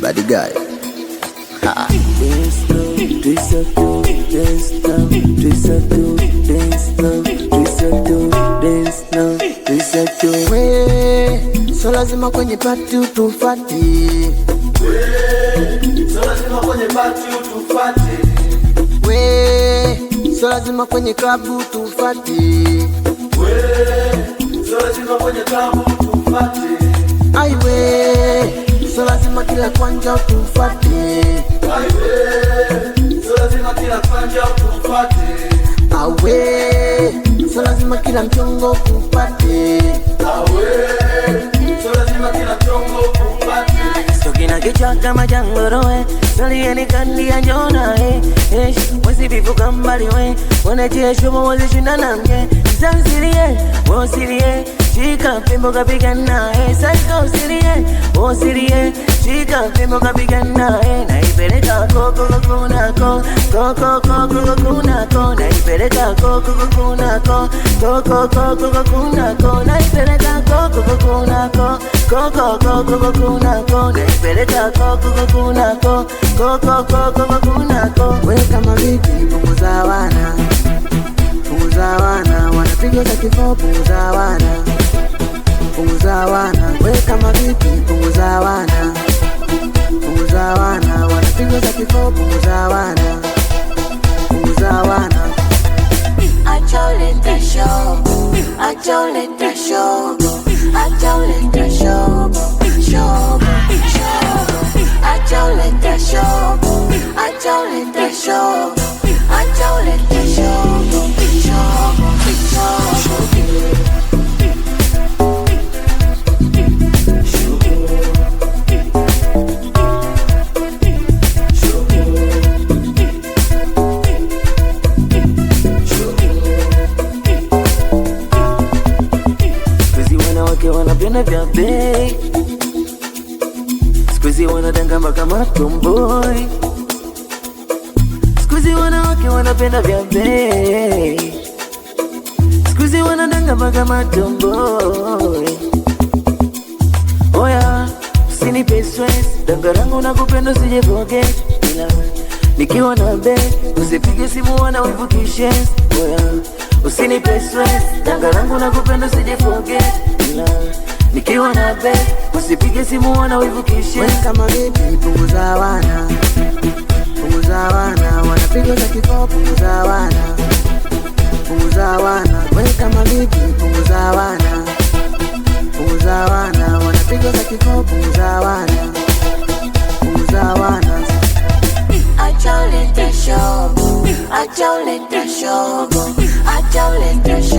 Bad guy. Dance slow, twist up to, dance slow, twist up to, dance slow, twist up to, dance slow, twist up to. We, so lazima kwenye party tufati. We, so lazima kwenye party tufati. We, so lazima kwenye klabu tufati. We, so lazima kwenye klabu tufati. Ai we, so lazima kila kwanja tufati. Ai we, so lazima kila kwanja tufati. Awe, so lazima kila mchongo kupati. Awe, so lazima kila mchongo kupati. Sokina kichwa kama jangorowe, salieni kandi ya njona wezi bivuka mbali we, wanajesho mwazi shindana mge. Zansirie, wosirie, shika pimbo kapigana saika usirie, wosirie, shika pimbo kapigana naipeleka koko kunako, koko koko kunako, naipeleka koko kunako, koko koko kunako, naipeleka koko kunako, koko koko kunako, naipeleka koko kunako, koko koko kunako. We kama vipi punguza wana, punguza wana, wanapiga za kifo punguza wana, punguza wana. We kama vipi punguza wana, punguza wana, wanapiga za kifo punguza wana, punguza wana. Acholeta show, acholeta show, acholeta show, show, show, acholeta show, acholeta show, acholeta show, show, show. Wanapenda vya bei, sikuizi wanadanga mpaka matomboy. Sikuizi wanawake wanapenda vya bei, sikuizi wanadanga mpaka matomboy. Oya, usinipe stress, danga rangu nakupenda usije forget. Ila nikiwa na bei, usipige simu wana wivu kishenzi. Oya, usinipe stress, danga rangu nakupenda usije forget. Nikiwa na be, usipige simu wana wivu kishe. We kama vipi punguza wana, punguza wana, wanapiga za kifo punguza wana, punguza wana. We kama vipi punguza wana, punguza wana, wanapiga za kifo punguza wana, punguza wana. Acholeta show, acholeta show, acholeta show.